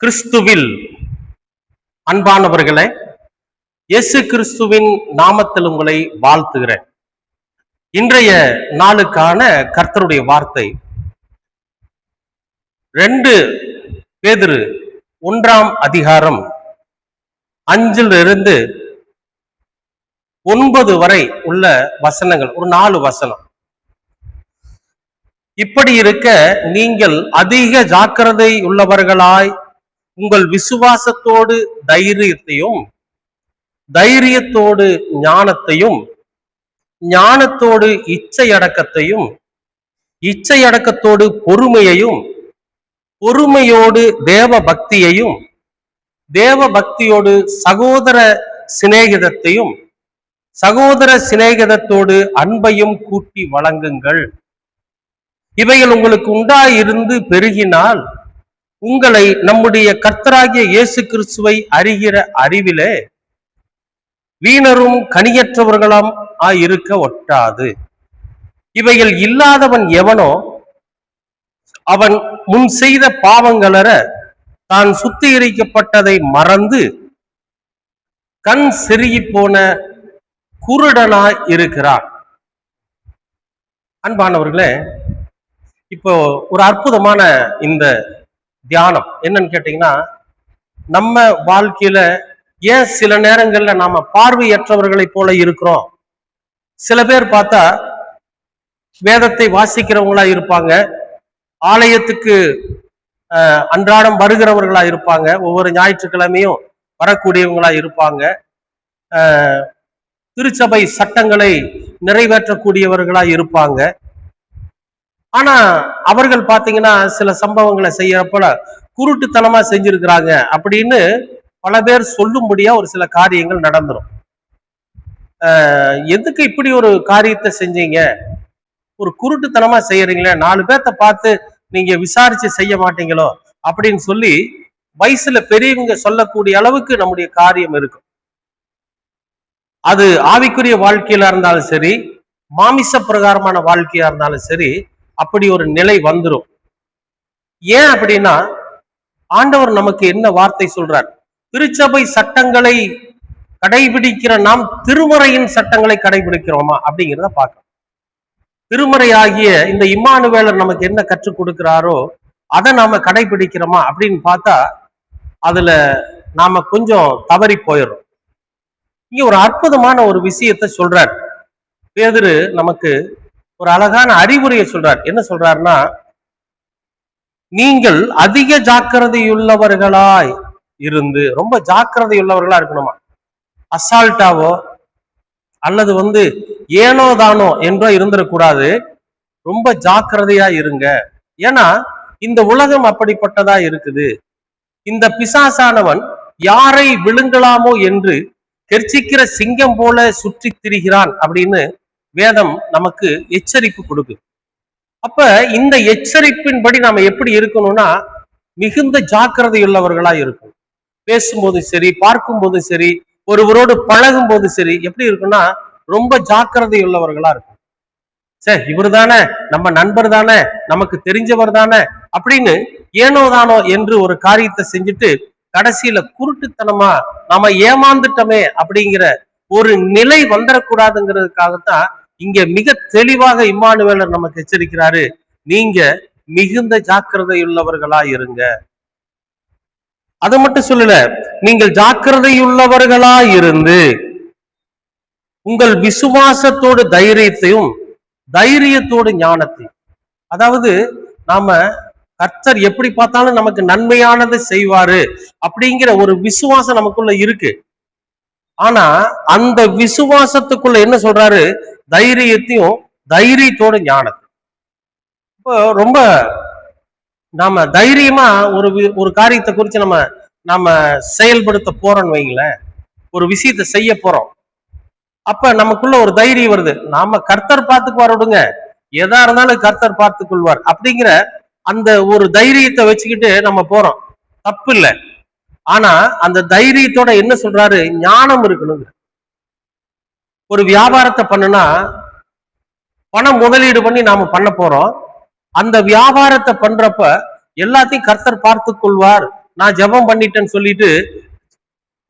கிறிஸ்துவில் அன்பானவர்களே, இயேசு கிறிஸ்துவின் நாமத்தில் உங்களை வாழ்த்துகிறேன். இன்றைய நாளுக்கான கர்த்தருடைய வார்த்தை 2 பேதுரு 1ஆம் அதிகாரம் 5 9 வரை உள்ள வசனங்கள், ஒரு 4 வசனம். இப்படி இருக்க நீங்கள் அதிக ஜாக்கிரதை உள்ளவர்களாய் உங்கள் விசுவாசத்தோடு தைரியத்தோடு ஞானத்தையும், ஞானத்தோடு இச்சையடக்கத்தையும், இச்சையடக்கத்தோடு பொறுமையையும், பொறுமையோடு தேவ பக்தியையும், தேவ பக்தியோடு சகோதர சிநேகிதத்தையும், சகோதர சிநேகிதத்தோடு அன்பையும் கூட்டி வழங்குங்கள். இவைகள் உங்களுக்கு உண்டாயிருந்து பெருகினால் உங்களை நம்முடைய கர்த்தராகிய இயேசு கிறிஸ்துவை அறிகிற அறிவிலே வீணரும் கனியற்றவர்களாம் இருக்க ஒட்டாது. இவைகள் இல்லாதவன் எவனோ அவன் முன் செய்த பாவங்களற தான் சுத்திகரிக்கப்பட்டதை மறந்து கண் செருகி போன குருடனாய் இருக்கிறான். அன்பானவர்களே, இப்போ ஒரு அற்புதமான இந்த தியானம் என்னன்னு கேட்டீங்கன்னா, நம்ம வாழ்க்கையில ஏன் சில நேரங்கள்ல நாம பார்வையற்றவர்களை போல இருக்கிறோம். சில பேர் பார்த்தா வேதத்தை வாசிக்கிறவங்களா இருப்பாங்க, ஆலயத்துக்கு அன்றாடம் வருகிறவர்களா இருப்பாங்க, ஒவ்வொரு ஞாயிற்றுக்கிழமையும் வரக்கூடியவங்களா இருப்பாங்க, திருச்சபை சட்டங்களை நிறைவேற்றக்கூடியவர்களா இருப்பாங்க. ஆனா அவர்கள் பாத்தீங்கன்னா சில சம்பவங்களை செய்யறப்ப குருட்டுத்தனமா செஞ்சிருக்கிறாங்க அப்படின்னு பல பேர் சொல்லும்படியா ஒரு சில காரியங்கள் நடந்துரும். எதுக்கு இப்படி ஒரு காரியத்தை செஞ்சீங்க, ஒரு குருட்டுத்தனமா செய்யறீங்களே, 4 பேர்த்த பார்த்து நீங்க விசாரிச்சு செய்ய மாட்டீங்களோ அப்படின்னு சொல்லி வயசுல பெரியவங்க சொல்லக்கூடிய அளவுக்கு நம்முடைய காரியம் இருக்கும். அது ஆவிக்குரிய வாழ்க்கையில இருந்தாலும் சரி, மாமிச பிரகாரமான வாழ்க்கையா இருந்தாலும் சரி, அப்படி ஒரு நிலை வந்துடும். ஏன் அப்படின்னா, ஆண்டவர் நமக்கு என்ன வார்த்தை சொல்றார்? திருச்சபை சட்டங்களை கடைபிடிக்கிற நாம் திருமறையின் சட்டங்களை கடைபிடிக்கிறோமா அப்படிங்கிறத பார்க்கணும். திருமறையாகிய இந்த இம்மானுவேலர் நமக்கு என்ன கற்றுக் கொடுக்கிறாரோ அதை நாம கடைபிடிக்கிறோமா அப்படின்னு பார்த்தா அதுல நாம கொஞ்சம் தவறி போயிடும். இங்க ஒரு அற்புதமான ஒரு விஷயத்தை சொல்றார் பேதுரு, நமக்கு ஒரு அழகான அறிவுரையை சொல்றார். என்ன சொல்றாருன்னா, நீங்கள் அதிக ஜாக்கிரதையுள்ளவர்களாய் இருந்து, ரொம்ப ஜாக்கிரதையுள்ளவர்களா இருக்கணுமா. அசால்ட்டாவோ அல்லது ஏனோ தானோ என்றோ இருந்துடக்கூடாது. ரொம்ப ஜாக்கிரதையா இருங்க. ஏன்னா இந்த உலகம் அப்படிப்பட்டதா இருக்குது. இந்த பிசாசானவன் யாரை விழுங்கலாமோ என்று கெர்ச்சிக்கிற சிங்கம் போல சுற்றி திரிகிறான் அப்படின்னு வேதம் நமக்கு எச்சரிப்பு கொடுக்குது. அப்ப இந்த எச்சரிப்பின்படி நாம எப்படி இருக்கணும்னா, மிகுந்த ஜாக்கிரதையுள்ளவர்களா இருக்கணும். பேசும்போது சரி, பார்க்கும் போது சரி, ஒருவரோடு பழகும் போது சரி, எப்படி இருக்குன்னா ரொம்ப ஜாக்கிரதையுள்ளவர்களா இருக்கும். சரி, இவர் தானே, நம்ம நண்பர் தானே, நமக்கு தெரிஞ்சவர் தானே அப்படின்னு ஏனோ தானோ என்று ஒரு காரியத்தை செஞ்சுட்டு கடைசியில குருட்டுத்தனமா நாம ஏமாந்துட்டோமே அப்படிங்கிற ஒரு நிலை வந்துடக்கூடாதுங்கிறதுக்காகத்தான் இங்க மிக தெளிவாக இம்மானுவேலர் நமக்கு எச்சரிக்கிறாரு. நீங்க மிகுந்த ஜாக்கிரதையுள்ளவர்களா இருங்க. அது மட்டும் சொல்லல, நீங்கள் ஜாக்கிரதையுள்ளவர்களா இருந்து உங்கள் விசுவாசத்தோடு தைரியத்தோடு ஞானத்தையும், அதாவது நாம கர்த்தர் எப்படி பார்த்தாலும் நமக்கு நன்மையானதை செய்வாரு அப்படிங்கிற ஒரு விசுவாசம் நமக்குள்ள இருக்கு. ஆனா அந்த விசுவாசத்துக்குள்ள என்ன சொல்றாரு? தைரியத்தோட ஞானத்தை. இப்போ ரொம்ப நாம தைரியமா ஒரு காரியத்தை குறித்து நம்ம செயல்படுத்த போறோம்னு வைங்களேன், ஒரு விஷயத்தை செய்ய போறோம். அப்ப நமக்குள்ள ஒரு தைரியம் வருது, நாம கர்த்தர் பார்த்துக்குவார், விடுங்க, எதா இருந்தாலும் கர்த்தர் பார்த்துக் கொள்வார் அப்படிங்கிற அந்த ஒரு தைரியத்தை வச்சுக்கிட்டு நம்ம போறோம். தப்பு இல்லை. ஆனா அந்த தைரியத்தோட என்ன சொல்றாரு? ஞானம் இருக்கணுங்க. ஒரு வியாபாரத்தை பண்ணுனா பணம் முதலீடு பண்ணி நாம பண்ண போறோம். அந்த வியாபாரத்தை பண்றப்ப எல்லாத்தையும் கர்த்தர் பார்த்து கொள்வார், நான் ஜெபம் பண்ணிட்டேன்னு சொல்லிட்டு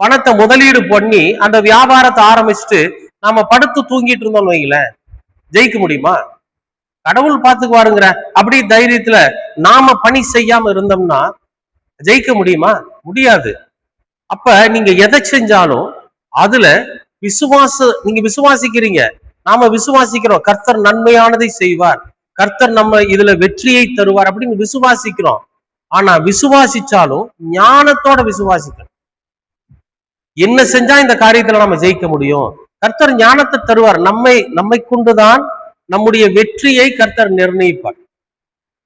பணத்தை முதலீடு பண்ணி அந்த வியாபாரத்தை ஆரம்பிச்சுட்டு நாம படுத்து தூங்கிட்டு இருந்தோம்னு வைங்களேன், ஜெயிக்க முடியுமா? கடவுள் பார்த்துக்குவாருங்கிற அப்படி தைரியத்துல நாம பணி செய்யாம இருந்தோம்னா ஜெயிக்க முடியுமா? முடியாது. அப்ப நீங்க எதை செஞ்சாலும் அதுல நீங்க விசுவாசிக்கிறீங்க, நாம விசுவாசிக்கிறோம் கர்த்தர் நன்மையானதை செய்வார், கர்த்தர் நம்ம இதுல வெற்றியை தருவார் அப்படின்னு விசுவாசிக்கிறோம். ஆனா விசுவாசிச்சாலும் ஞானத்தோட விசுவாசிக்கணும். என்ன செஞ்சா இந்த காரியத்துல நம்ம ஜெயிக்க முடியும்? கர்த்தர் ஞானத்தை தருவார். நம்மை கொண்டுதான் நம்முடைய வெற்றியை கர்த்தர் நிர்ணயிப்பார்.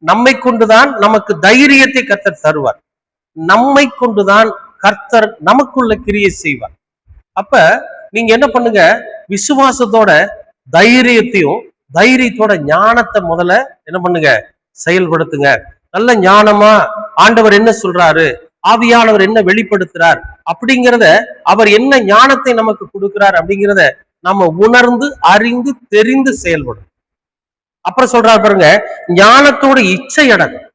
நம்மை கொண்டுதான் நமக்கு தைரியத்தை கர்த்தர் தருவார். நம்மை கொண்டுதான் கர்த்தர் நமக்குள்ள கிரியை செய்வார். அப்ப நீங்க என்ன பண்ணுங்க, விசுவாசத்தோட தைரியத்தோட ஞானத்தை முதல்ல என்ன பண்ணுங்க, செயல்படுத்துங்க. நல்ல ஞானமா ஆண்டவர் என்ன சொல்றாரு, ஆவியானவர் என்ன வெளிப்படுத்துறார் அப்படிங்கிறத, அவர் என்ன ஞானத்தை நமக்கு கொடுக்கிறார் அப்படிங்கிறத நம்ம உணர்ந்து அறிந்து தெரிந்து செயல்படும். அப்புறம் சொல்றாரு பாருங்க, ஞானத்தோட இச்சை அடக்கம்.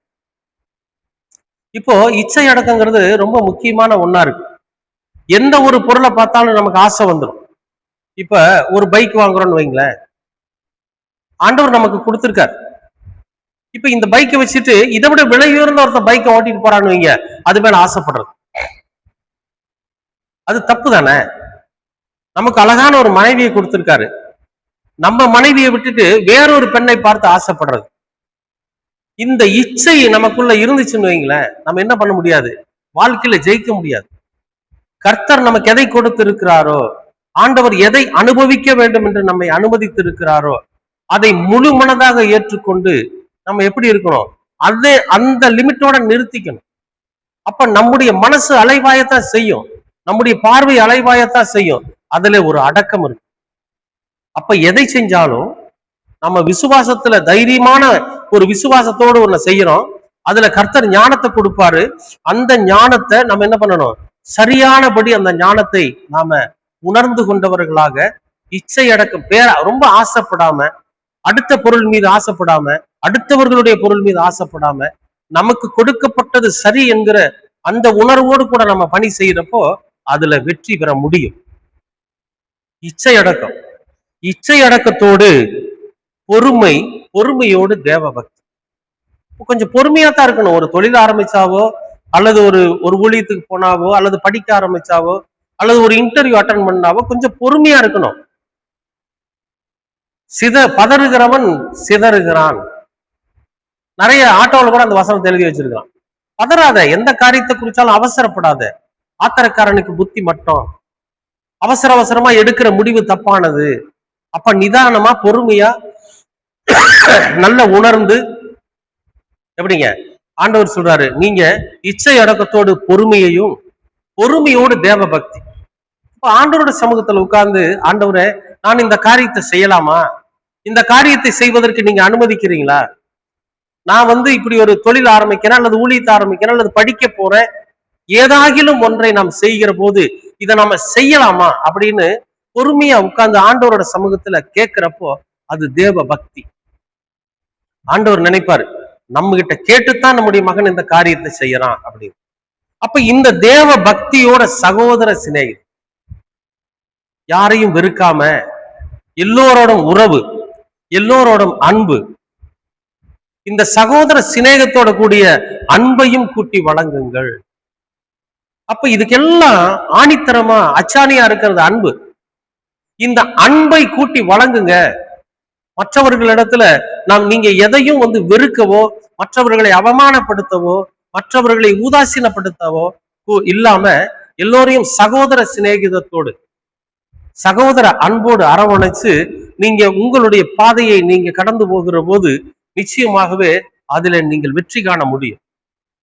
இப்போ இச்சை அடக்கங்கிறது ரொம்ப முக்கியமான ஒண்ணா இருக்கு. எந்த ஒரு பொருளை பார்த்தாலும் நமக்கு ஆசை வந்துடும். இப்ப ஒரு பைக் வாங்குறோம்னு வைங்களேன், ஆண்டவர் நமக்கு கொடுத்திருக்காரு. இப்ப இந்த பைக்கை வச்சுட்டு இதை விட விலையுயர்ந்த ஒருத்த பைக்கை ஓட்டிட்டு போறான்னு வைங்க, அது மேல ஆசைப்படுறது அது தப்பு தானே? நமக்கு அழகான ஒரு மனைவியை கொடுத்திருக்காரு, நம்ம மனைவியை விட்டுட்டு வேறொரு பெண்ணை பார்த்து ஆசைப்படுறது, இந்த இச்சை நமக்குள்ள இருந்துச்சுன்னு வைங்களேன், நம்ம என்ன பண்ண முடியாது, வாழ்க்கையில ஜெயிக்க முடியாது. கர்த்தர் நமக்கு எதை கொடுத்து இருக்கிறாரோ, ஆண்டவர் எதை அனுபவிக்க வேண்டும் என்று நம்மை அனுமதித்து இருக்கிறாரோ அதை முழு மனதாக ஏற்றுக்கொண்டு நம்ம எப்படி இருக்கணும், அதே அந்த லிமிட்டோட நிறுத்திக்கணும். அப்ப நம்முடைய மனசு அலைவாயத்தான் செய்யும், நம்முடைய பார்வை அலைவாயத்தான் செய்யும், அதுல ஒரு அடக்கம் இருக்கு. அப்ப எதை செஞ்சாலும் நம்ம விசுவாசத்துல தைரியமான ஒரு விசுவாசத்தோடு ஒண்ணு செய்யறோம், அதுல கர்த்தர் ஞானத்தை கொடுப்பாரு. அந்த ஞானத்தை நம்ம என்ன பண்ணணும், சரியானபடி அந்த ஞானத்தை நாம உணர்ந்து கொண்டவர்களாக, இச்சை அடக்கம் ரொம்ப ஆசைப்படாம, அடுத்த பொருள் மீது ஆசைப்படாம, அடுத்தவர்களுடைய பொருள் மீது ஆசைப்படாம, நமக்கு கொடுக்கப்பட்டது சரி என்கிற அந்த உணர்வோடு கூட நம்ம பணி செய்யறப்போ அதுல வெற்றி பெற முடியும். இச்சை அடக்கம், இச்சை அடக்கத்தோடு பொறுமையோடு தேவ பக்தி. கொஞ்சம் பொறுமையா தான் இருக்கணும். ஒரு தொழில் ஆரம்பிச்சாவோ, அல்லது ஒரு ஊழியத்துக்கு போனாவோ, அல்லது படிக்க ஆரம்பிச்சாவோ, அல்லது ஒரு இன்டர்வியூ அட்டன் பண்ணாவோ கொஞ்சம் பொறுமையா இருக்கணும். பதறுகிறவன் சிதறுகிறான். நிறைய ஆட்டோவில் கூட அந்த வசனத்தை எழுதி வச்சிருக்கான். பதறாத, எந்த காரியத்தை குறிச்சாலும் அவசரப்படாத, ஆத்திரக்காரனுக்கு புத்தி மட்டும், அவசரமா எடுக்கிற முடிவு தப்பானது. அப்ப நிதானமா பொறுமையா நல்ல உணர்ந்து எப்படிங்க ஆண்டவர் சொல்றாரு, நீங்க இச்சை அடக்கத்தோடு பொறுமையோடு தேவ பக்தி. இப்ப ஆண்டவரோட சமூகத்துல உட்கார்ந்து, ஆண்டவரே நான் இந்த காரியத்தை செய்யலாமா, இந்த காரியத்தை செய்வதற்கு நீங்க அனுமதிக்கிறீங்களா, நான் இப்படி ஒரு தொழில் ஆரம்பிக்கிறேன், அல்லது ஊழியத்தை ஆரம்பிக்கிறேன், அல்லது படிக்க போறேன், ஏதாகிலும் ஒன்றை நாம் செய்கிற போது இதை நாம செய்யலாமா அப்படின்னு பொறுமையா உட்கார்ந்து ஆண்டவரோட சமூகத்துல கேட்கிறப்போ அது தேவ பக்தி. ஆண்டவர் நினைப்பாரு, நம்ம கிட்ட கேட்டுத்தான் நம்முடைய மகன் இந்த காரியத்தை செய்யறான் அப்படின்னு. அப்ப இந்த தேவ பக்தியோட சகோதர சிநேகம், யாரையும் வெறுக்காம, எல்லோரோட உறவு, எல்லோரோட அன்பு, இந்த சகோதர சிநேகத்தோட கூடிய அன்பையும் கூட்டி வழங்குங்கள். அப்ப இதுக்கெல்லாம் ஆணித்தரமா அச்சாணியா இருக்கிறது அன்பு. இந்த அன்பை கூட்டி வழங்குங்க. மற்றவர்களிடத்துல நீங்க எதையும் வெறுக்கவோ, மற்றவர்களை அவமானப்படுத்தவோ, மற்றவர்களை உதாசீனப்படுத்தவோ இல்லாம, எல்லோரையும் சகோதர சிநேகிதத்தோடு, சகோதர அன்போடு அரவணைச்சு நீங்க உங்களுடைய பாதையை நீங்க கடந்து போகிற போது நிச்சயமாகவே அதுல நீங்கள் வெற்றி காண முடியும்.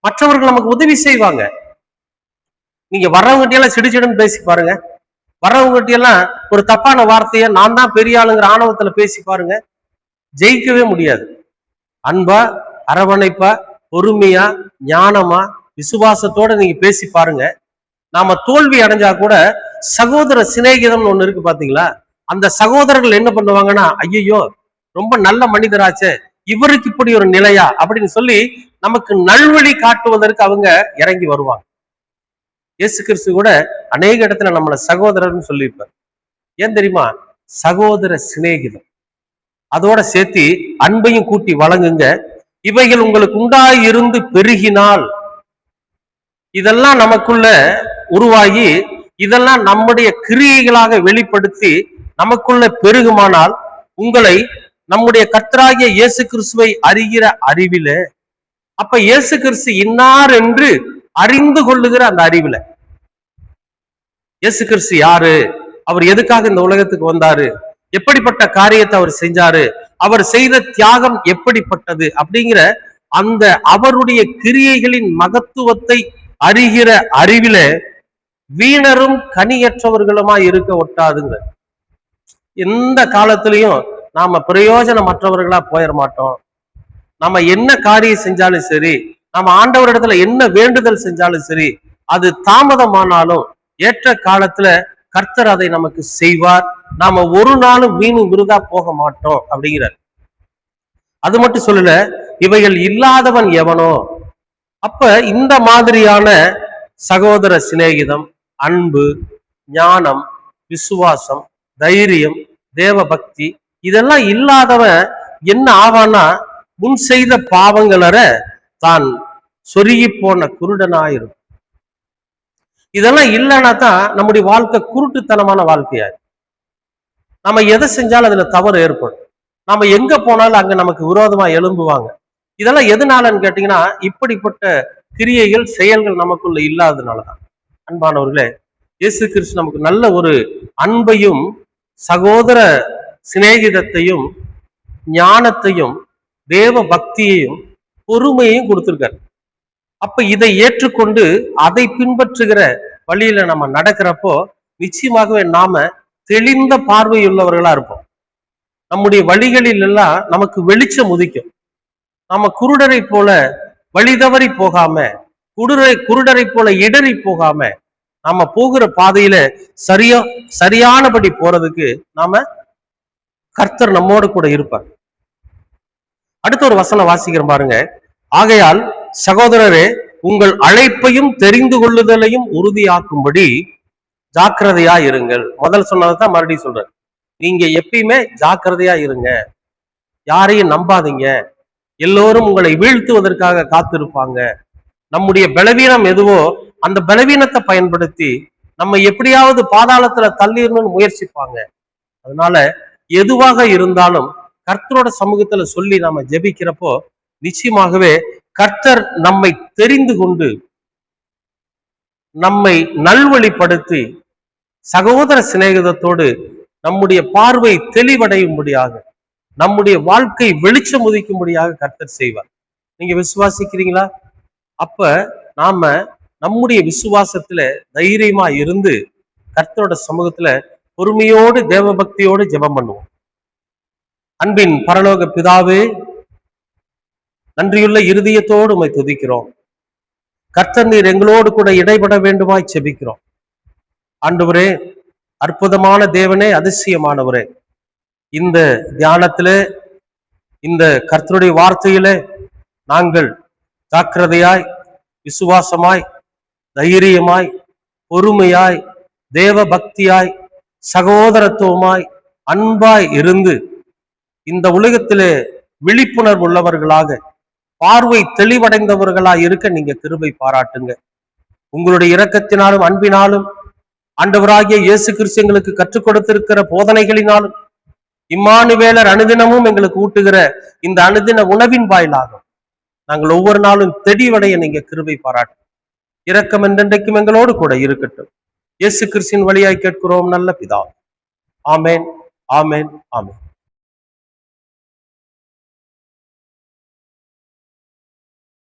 மற்றவர்கள் நமக்கு உதவி செய்வாங்க. நீங்க வர்றவங்ககிட்ட எல்லாம் சிடுச்சிடுன்னு பேசி பாருங்க. வர்றவங்ககிட்ட எல்லாம் ஒரு தப்பான வார்த்தைய நான் தான் பெரிய ஆளுங்கிற ஆணவத்துல பேசி பாருங்க, ஜெயிக்கவே முடியாது. அன்பா, அரவணைப்பா, பொறுமையா, ஞானமா, விசுவாசத்தோட நீங்க பேசி பாருங்க. நாம தோல்வி அடைஞ்சா கூட சகோதர சிநேகிதம்னு ஒண்ணு இருக்கு பாத்தீங்களா, அந்த சகோதரர்கள் என்ன பண்ணுவாங்கன்னா, ஐயோ ரொம்ப நல்ல மனிதராச்சே, இவருக்கு இப்படி ஒரு நிலையா அப்படின்னு சொல்லி நமக்கு நல்வழி காட்டுவதற்கு அவங்க இறங்கி வருவாங்க. இயேசு கிறிஸ்து கூட அநேக இடத்துல நம்மளை சகோதரர்னு சொல்லியிருப்பார். ஏன் தெரியுமா? சகோதர சிநேகிதம். அதோட சேர்த்து அன்பையும் கூட்டி வழங்குங்க. இவைகள் உங்களுக்கு உண்டாயிருந்து பெருகினால், இதெல்லாம் நமக்குள்ள உருவாகி இதெல்லாம் நம்முடைய கிரியைகளாக வெளிப்படுத்தி நமக்குள்ள பெருகுமானால், உங்களை நம்முடைய கர்த்தராகிய இயேசு கிறிஸ்துவை அறிகிற அறிவில, அப்ப இயேசு கிறிஸ்து இன்னார் என்று அறிந்து கொள்ளுகிற அந்த அறிவில, இயேசு கிறிஸ்து யாரு, அவர் எதுக்காக இந்த உலகத்துக்கு வந்தாரு, எப்படிப்பட்ட காரியத்தை அவர் செஞ்சாரு, அவர் செய்த தியாகம் எப்படிப்பட்டது அப்படிங்கிற அந்த அவருடைய கிரியைகளின் மகத்துவத்தை அறிகிற அறிவில வீணரும் கனியற்றவர்களுமா இருக்க ஒட்டாதுங்க. எந்த காலத்திலையும் நாம பிரயோஜனமற்றவர்களா போயிட மாட்டோம். நம்ம என்ன காரியம் செஞ்சாலும் சரி, நம்ம ஆண்டவரிடத்துல என்ன வேண்டுதல் செஞ்சாலும் சரி, அது தாமதமானாலும் ஏற்ற காலத்துல கர்த்தர் அதை நமக்கு செய்வார். நாம ஒரு நாளும் வீணு விருதா போக மாட்டோம் அப்படிங்கிறார். அது மட்டும் சொல்லல, இவைகள் இல்லாதவன் எவனோ. அப்ப இந்த மாதிரியான சகோதர சிநேகிதம், அன்பு, ஞானம், விசுவாசம், தைரியம், தேவ பக்தி, இதெல்லாம் இல்லாதவன் என்ன ஆவானா, முன் செய்த பாவங்களற தான் சொருகி போன குருடனாயிரும். இதெல்லாம் இல்லைன்னா தான் நம்முடைய வாழ்க்கை குருட்டுத்தனமான வாழ்க்கையா. நம்ம எதை செஞ்சாலும் அதுல தவறு ஏற்படும். நம்ம எங்க போனாலும் அங்க நமக்கு விரோதமா எழும்புவாங்க. இதெல்லாம் எதனாலன்னு கேட்டீங்கன்னா, இப்படிப்பட்ட கிரியைகள், செயல்கள் நமக்குள்ள இல்லாததுனாலதான். அன்பானவர்களே, இயேசு கிறிஸ்து நமக்கு நல்ல ஒரு அன்பையும் சகோதர சிநேகிதத்தையும் ஞானத்தையும் தேவ பக்தியையும் பொறுமையையும் கொடுத்திருக்காரு. அப்ப இதை ஏற்றுக்கொண்டு அதை பின்பற்றுகிற வழியில நம்ம நடக்கிறப்போ நிச்சயமாகவே நாம தெளிந்த பார்வையுள்ளவர்களா இருப்போம். நம்முடைய வழிகளில் எல்லாம் நமக்கு வெளிச்சம் உதிக்கும். நாம குருடரை போல வழி தவறி போகாம, குருடரை போல இடறி போகாம, நாம போகிற பாதையில சரியானபடி போறதுக்கு நாம கர்த்தர் நம்மோடு கூட இருப்பார். அடுத்த ஒரு வசனம் வாசிக்கிறோம் பாருங்க. ஆகையால் சகோதரரே, உங்கள் அழைப்பையும் தெரிந்து கொள்ளுதலையும் உறுதியாக்கும்படி ஜாக்கிரதையா இருங்கள். முதல் சொன்னதான் மறுபடியும் சொல்றாரு. நீங்க எப்பயுமே ஜாக்கிரதையா இருங்க, யாரையும் நம்பாதீங்க. எல்லோரும் உங்களை வீழ்த்துவதற்காக காத்திருப்பாங்க. நம்முடைய பலவீனம் எதுவோ அந்த பலவீனத்தை பயன்படுத்தி நம்ம எப்படியாவது பாதாளத்துல தள்ளிடணும்னு முயற்சிப்பாங்க. அதனால எதுவாக இருந்தாலும் கர்த்தரோட சமூகத்துல சொல்லி நாம ஜெபிக்கிறப்போ நிச்சயமாகவே கர்த்தர் நம்மை தெரிந்து கொண்டு நம்மை நல்வழிப்படுத்தி சகோதர சிநேகிதத்தோடு நம்முடைய பார்வை தெளிவடையும்படியாக, நம்முடைய வாழ்க்கை வெளிச்சம் உதிக்கும்படியாக கர்த்தர் செய்வார். நீங்க விசுவாசிக்கிறீங்களா? அப்ப நாம நம்முடைய விசுவாசத்துல தைரியமா இருந்து கர்த்தரோட சமூகத்துல பொறுமையோடு தேவ பக்தியோடு ஜெபம் பண்ணுவோம். அன்பின் பரலோக பிதாவே, நன்றியுள்ள இருதயத்தோடு உம்மை துதிக்கிறோம். கர்த்தர் நீர் எங்களோடு கூட இடைபட வேண்டுமாய் செபிக்கிறோம். ஆண்டவரே, அற்புதமான தேவனே, அதிசயமானவரே, இந்த தியானத்தில, இந்த கர்த்தருடைய வார்த்தையில நாங்கள் ஜாக்கிரதையாய், விசுவாசமாய், தைரியமாய், பொறுமையாய், தேவ பக்தியாய், சகோதரத்துவமாய், அன்பாய் இருந்து இந்த உலகத்திலே விழிப்புணர்வு உள்ளவர்களாக, பார்வை தெளிவடைந்தவர்களாய் இருக்க நீங்க கிருபை பாராட்டுங்க. உங்களுடைய இரக்கத்தினாலும் அன்பினாலும் ஆண்டவராகிய இயேசு கிறிஸ்து எங்களுக்கு கற்றுக் கொடுத்திருக்கிற போதனைகளினாலும் இம்மானுவேலர் அனுதினமும் எங்களுக்கு ஊட்டுகிற இந்த அனுதின உணவின் வாயிலாகும் நாங்கள் ஒவ்வொரு நாளும் தெளிவடைய நீங்க கிருபை பாராட்டு. இரக்கம் என்றென்றைக்கும் எங்களோடு கூட இருக்கட்டும். இயேசு கிறிஸ்துவின் வழியாய் கேட்கிறோம் நல்ல பிதா. ஆமேன், ஆமேன், ஆமேன்.